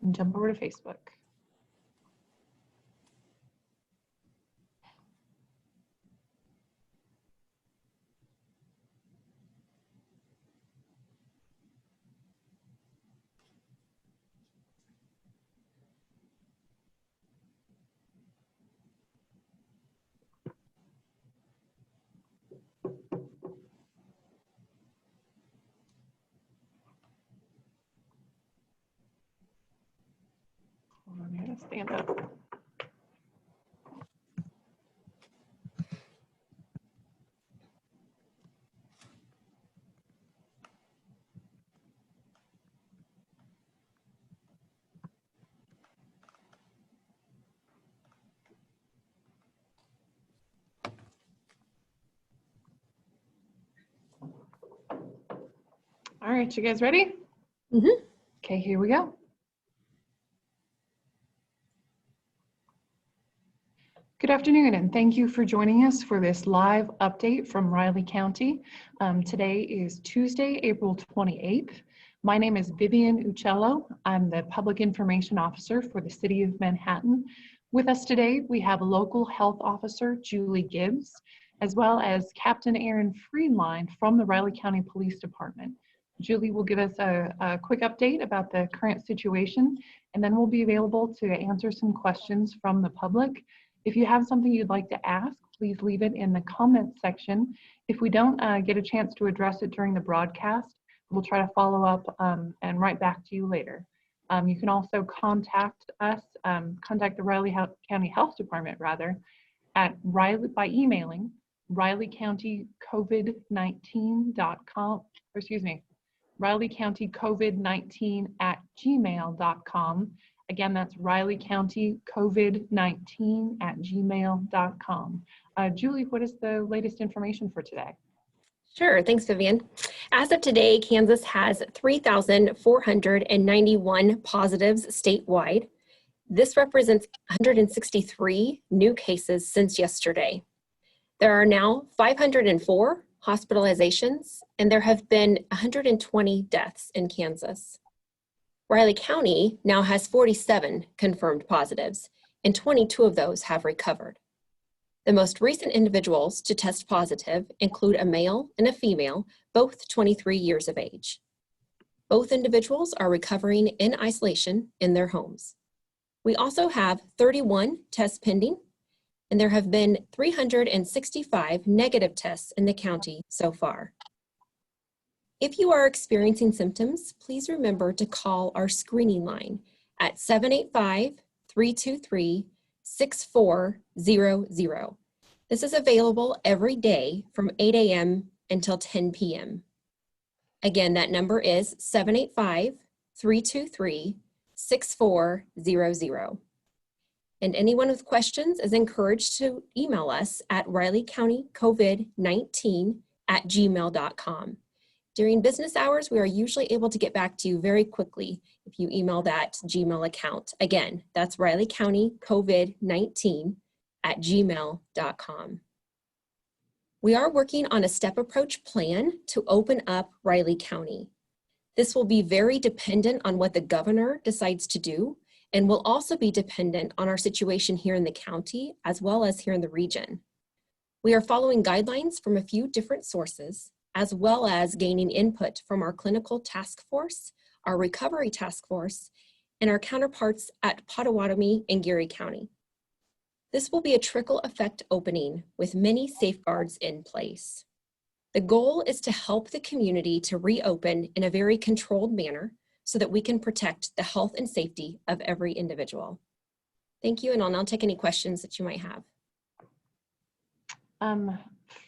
and jump over to Facebook. I'm going to stand up. All right, you guys ready? Mm-hmm. Okay, here we go. Good afternoon, and thank you for joining us for this live update from Riley County. Today is Tuesday, April 28th. My name is Vivian Uccello. I'm the Public Information Officer for the City of Manhattan. With us today, we have Local Health Officer Julie Gibbs, as well as Captain Aaron Friedline from the Riley County Police Department. Julie will give us a quick update about the current situation, and then we'll be available to answer some questions from the public. If you have something you'd like to ask, please leave it in the comments section. If we don't get a chance to address it during the broadcast, we'll try to follow up and write back to you later. You can also contact us, contact the Riley County Health Department rather, at Riley by emailing rileycountycovid19.com, or excuse me, rileycountycovid19@gmail.com. Again, that's rileycountycovid19@gmail.com. Julie, what is the latest information for today? Sure, thanks, Vivian. As of today, Kansas has 3,491 positives statewide. This represents 163 new cases since yesterday. There are now 504 hospitalizations, and there have been 120 deaths in Kansas. Riley County now has 47 confirmed positives, and 22 of those have recovered. The most recent individuals to test positive include a male and a female, both 23 years of age. Both individuals are recovering in isolation in their homes. We also have 31 tests pending, and there have been 365 negative tests in the county so far. If you are experiencing symptoms, please remember to call our screening line at 785-323-6400. This is available every day from 8 a.m. until 10 p.m. Again, that number is 785-323-6400. And anyone with questions is encouraged to email us at rileycountycovid19@gmail.com. During business hours, we are usually able to get back to you very quickly if you email that Gmail account. Again, that's rileycountycovid19@gmail.com. We are working on a step approach plan to open up Riley County. This will be very dependent on what the governor decides to do, and will also be dependent on our situation here in the county as well as here in the region. We are following guidelines from a few different sources, as well as gaining input from our clinical task force, our recovery task force, and our counterparts at Pottawatomie and Geary County. This will be a trickle effect opening with many safeguards in place. The goal is to help the community to reopen in a very controlled manner so that we can protect the health and safety of every individual. Thank you, and I'll now take any questions that you might have.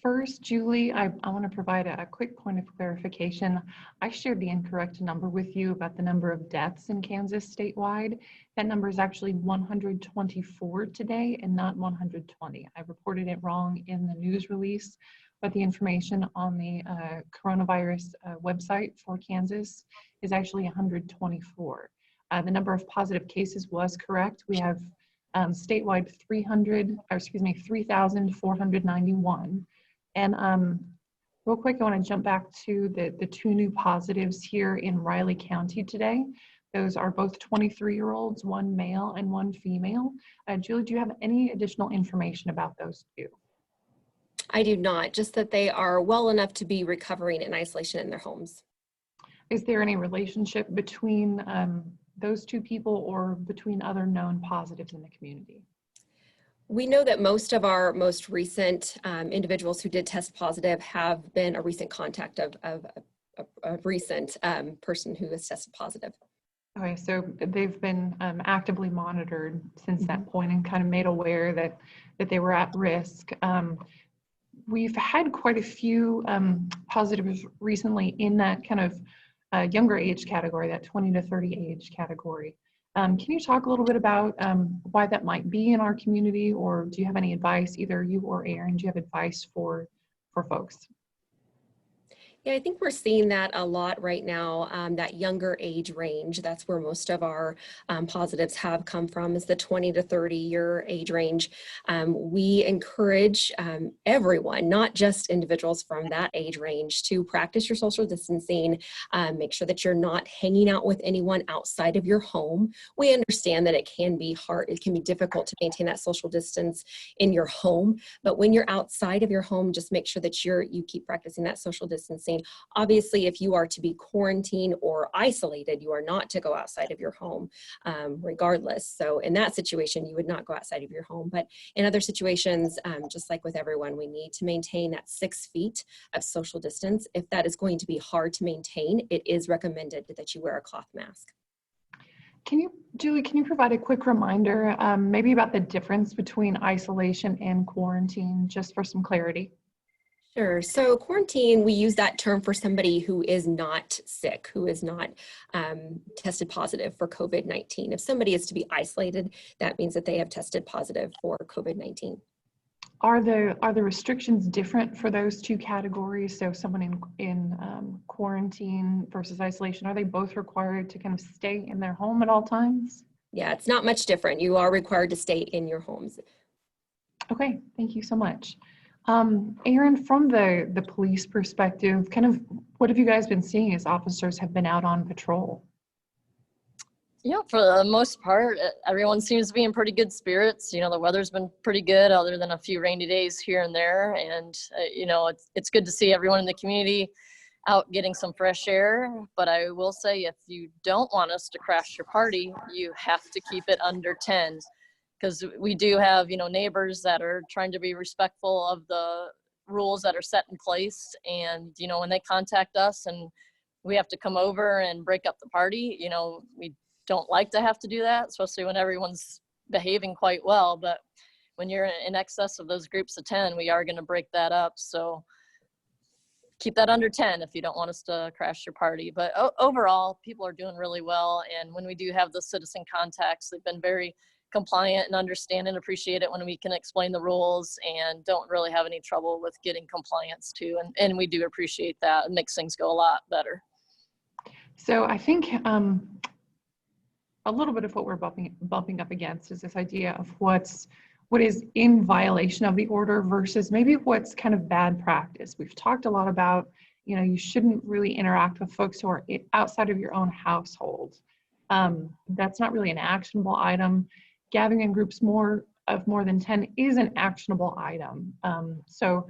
First, Julie, I want to provide a quick point of clarification. I shared the incorrect number with you about the number of deaths in Kansas statewide. That number is actually 124 today and not 120. I reported it wrong in the news release, but the information on the coronavirus website for Kansas is actually 124. The number of positive cases was correct. We have statewide 3,491. And real quick, I want to jump back to the two new positives here in Riley County today. Those are both 23-year-olds, one male and one female. Julie, do you have any additional information about those two? I do not, just that they are well enough to be recovering in isolation in their homes. Is there any relationship between those two people or between other known positives in the community? We know that most of our most recent individuals who did test positive have been a recent contact of a recent person who has tested positive. Okay, so they've been actively monitored since that point and kind of made aware that they were at risk. We've had quite a few positives recently in that kind of younger age category, that 20 to 30 age category. Can you talk a little bit about why that might be in our community, or do you have any advice, either you or Aaron, do you have advice for folks? Yeah, I think we're seeing that a lot right now, that younger age range. That's where most of our positives have come from, is the 20 to 30-year age range. We encourage everyone, not just individuals from that age range, to practice your social distancing, make sure that you're not hanging out with anyone outside of your home. We understand that it can be hard, it can be difficult to maintain that social distance in your home, but when you're outside of your home, just make sure that you keep practicing that social distancing. Obviously, if you are to be quarantined or isolated, you are not to go outside of your home, regardless. So in that situation, you would not go outside of your home. But in other situations, just like with everyone, we need to maintain that 6 feet of social distance. If that is going to be hard to maintain, it is recommended that you wear a cloth mask. Julie, can you provide a quick reminder, maybe about the difference between isolation and quarantine, just for some clarity? Sure. So quarantine, we use that term for somebody who is not sick, who is not tested positive for COVID-19. If somebody is to be isolated, that means that they have tested positive for COVID-19. Are the restrictions different for those two categories? So someone in quarantine versus isolation, are they both required to kind of stay in their home at all times? Yeah, it's not much different. You are required to stay in your homes. Okay, thank you so much. Aaron, from the police perspective, kind of what have you guys been seeing as officers have been out on patrol? Yeah, for the most part, everyone seems to be in pretty good spirits. You know, the weather's been pretty good other than a few rainy days here and there. And, you know, it's good to see everyone in the community out getting some fresh air. But I will say, if you don't want us to crash your party, you have to keep it under 10. Because we do have, you know, neighbors that are trying to be respectful of the rules that are set in place. And, you know, when they contact us and we have to come over and break up the party, you know, we don't like to have to do that, especially when everyone's behaving quite well. But when you're in excess of those groups of 10, we are going to break that up. So keep that under 10 if you don't want us to crash your party. But overall, people are doing really well. And when we do have the citizen contacts, they've been very compliant and understand and appreciate it when we can explain the rules, and don't really have any trouble with getting compliance too. And we do appreciate that. It makes things go a lot better. So I think a little bit of what we're bumping up against is this idea of what is in violation of the order versus maybe what's kind of bad practice. We've talked a lot about, you know, you shouldn't really interact with folks who are outside of your own household. That's not really an actionable item. Gathering in groups more than 10 is an actionable item. So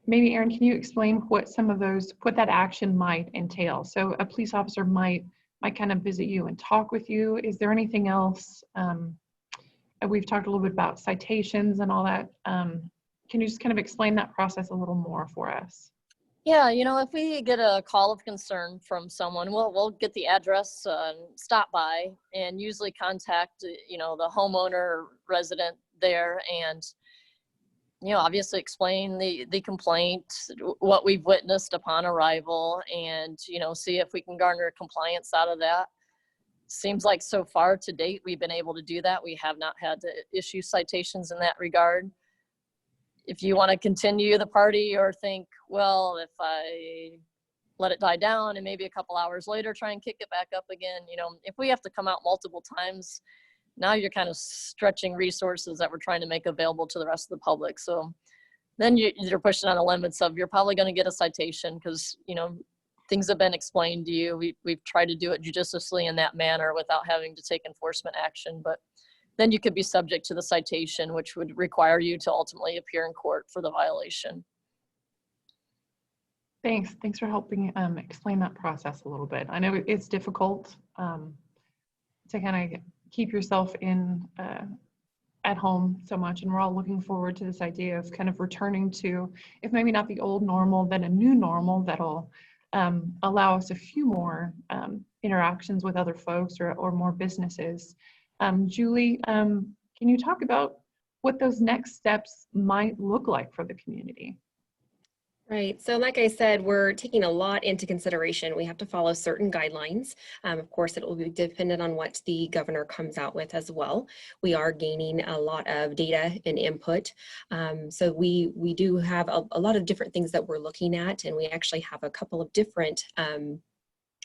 maybe Aaron, can you explain what that action might entail? So a police officer might kind of visit you and talk with you. Is there anything else? We've talked a little bit about citations and all that. Can you just kind of explain that process a little more for us? Yeah, you know, if we get a call of concern from someone, we'll get the address, stop by, and usually contact, you know, the homeowner or resident there, and, you know, obviously explain the complaint, what we've witnessed upon arrival, and, you know, see if we can garner compliance out of that. Seems like so far to date, we've been able to do that. We have not had to issue citations in that regard. If you want to continue the party or think, well, if I let it die down and maybe a couple hours later try and kick it back up again, you know, if we have to come out multiple times, now you're kind of stretching resources that we're trying to make available to the rest of the public. So then you're pushing on the limits of, you're probably going to get a citation because, you know, things have been explained to you. We've tried to do it judiciously in that manner without having to take enforcement action, but then you could be subject to the citation, which would require you to ultimately appear in court for the violation. Thanks for helping explain that process a little bit. I know it's difficult to kind of keep yourself in at home so much, and we're all looking forward to this idea of kind of returning to, if maybe not the old normal, then a new normal that'll allow us a few more interactions with other folks or more businesses. Julie, can you talk about what those next steps might look like for the community? Right. So like I said, we're taking a lot into consideration. We have to follow certain guidelines. Of course, it will be dependent on what the governor comes out with as well. We are gaining a lot of data and input. So we do have a lot of different things that we're looking at, and we actually have a couple of different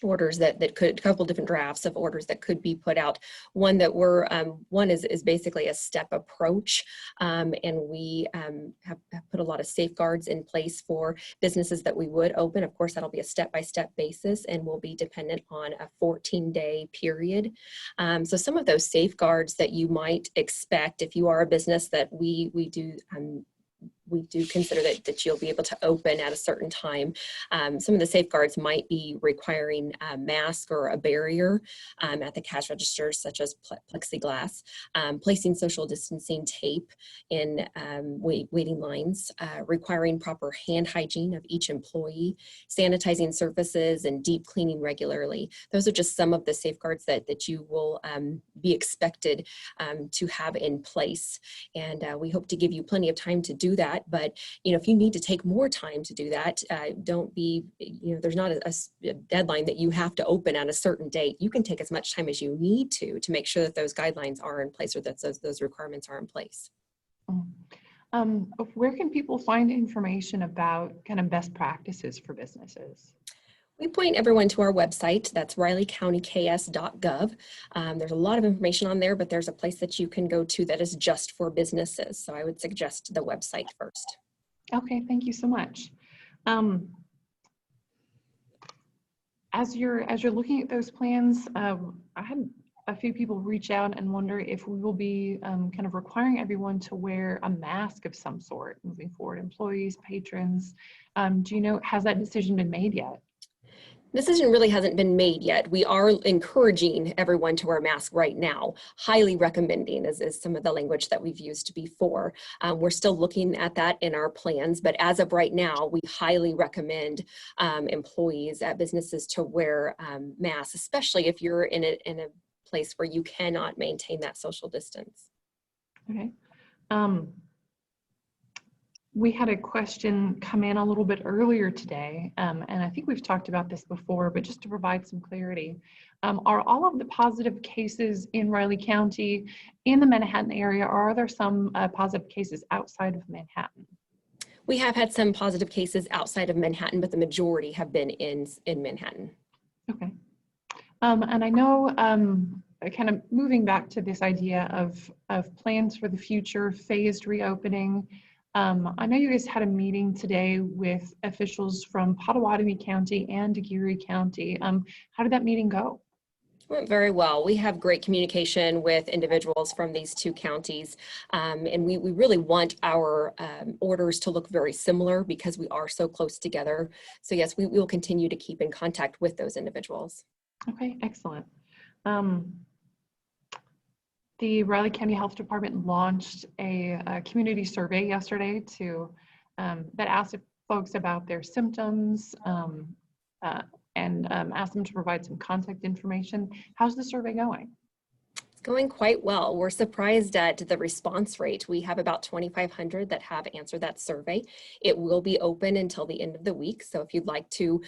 orders that could, a couple different drafts of orders that could be put out. One that we're, one is basically a step approach, and we have put a lot of safeguards in place for businesses that we would open. Of course, that'll be a step-by-step basis and will be dependent on a 14-day period. So some of those safeguards that you might expect if you are a business that we do consider that you'll be able to open at a certain time. Some of the safeguards might be requiring a mask or a barrier at the cash registers, such as plexiglass, placing social distancing tape in waiting lines, requiring proper hand hygiene of each employee, sanitizing surfaces, and deep cleaning regularly. Those are just some of the safeguards that you will be expected to have in place. And we hope to give you plenty of time to do that. But, you know, if you need to take more time to do that, don't be, you know, there's not a deadline that you have to open at a certain date. You can take as much time as you need to make sure that those guidelines are in place, or that those requirements are in place. Where can people find information about kind of best practices for businesses? We point everyone to our website. That's rileycountyks.gov. There's a lot of information on there, but there's a place that you can go to that is just for businesses. So I would suggest the website first. Okay, thank you so much. As you're looking at those plans, I had a few people reach out and wonder if we will be kind of requiring everyone to wear a mask of some sort moving forward, employees, patrons. Do you know, has that decision been made yet? Decision really hasn't been made yet. We are encouraging everyone to wear a mask right now, highly recommending is some of the language that we've used before. We're still looking at that in our plans, but as of right now, we highly recommend employees at businesses to wear masks, especially if you're in a place where you cannot maintain that social distance. Okay. We had a question come in a little bit earlier today, and I think we've talked about this before, but just to provide some clarity, are all of the positive cases in Riley County in the Manhattan area, or are there some positive cases outside of Manhattan? We have had some positive cases outside of Manhattan, but the majority have been in Manhattan. Okay. And I know, kind of moving back to this idea of plans for the future, phased reopening, I know you guys had a meeting today with officials from Pottawatomie County and Geary County. How did that meeting go? Went very well. We have great communication with individuals from these two counties, and we really want our orders to look very similar because we are so close together. So yes, we will continue to keep in contact with those individuals. Okay, excellent. The Riley County Health Department launched a community survey yesterday that asked folks about their symptoms and asked them to provide some contact information. How's the survey going? It's going quite well. We're surprised at the response rate. We have about 2,500 that have answered that survey. It will be open until the end of the week. So if you'd like to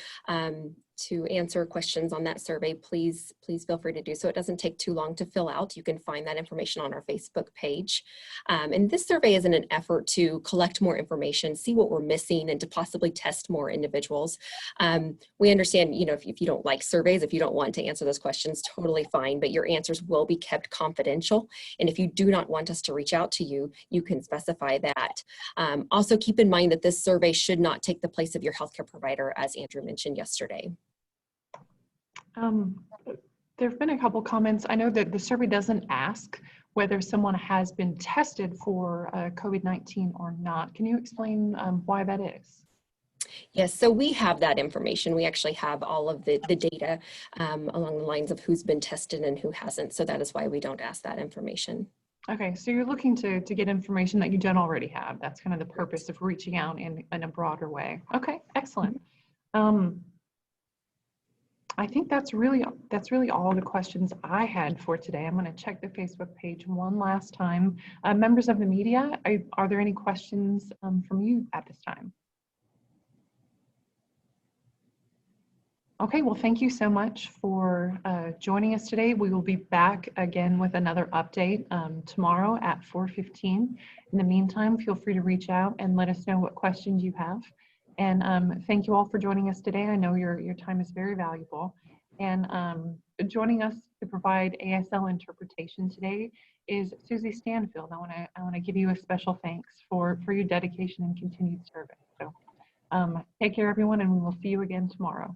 answer questions on that survey, please feel free to do so. It doesn't take too long to fill out. You can find that information on our Facebook page. And this survey is in an effort to collect more information, see what we're missing, and to possibly test more individuals. We understand, you know, if you don't like surveys, if you don't want to answer those questions, totally fine, but your answers will be kept confidential. And if you do not want us to reach out to you, you can specify that. Also keep in mind that this survey should not take the place of your healthcare provider, as Andrew mentioned yesterday. There have been a couple comments. I know that the survey doesn't ask whether someone has been tested for COVID-19 or not. Can you explain why that is? Yes, so we have that information. We actually have all of the data along the lines of who's been tested and who hasn't. So that is why we don't ask that information. Okay, so you're looking to get information that you don't already have. That's kind of the purpose of reaching out in a broader way. Okay, excellent. I think that's really all the questions I had for today. I'm going to check the Facebook page one last time. Members of the media, are there any questions from you at this time? Okay, well, thank you so much for joining us today. We will be back again with another update tomorrow at 4:15. In the meantime, feel free to reach out and let us know what questions you have. And thank you all for joining us today. I know your time is very valuable. And joining us to provide ASL interpretation today is Susie Stanfield. I want to give you a special thanks for your dedication and continued service. So take care, everyone, and we will see you again tomorrow.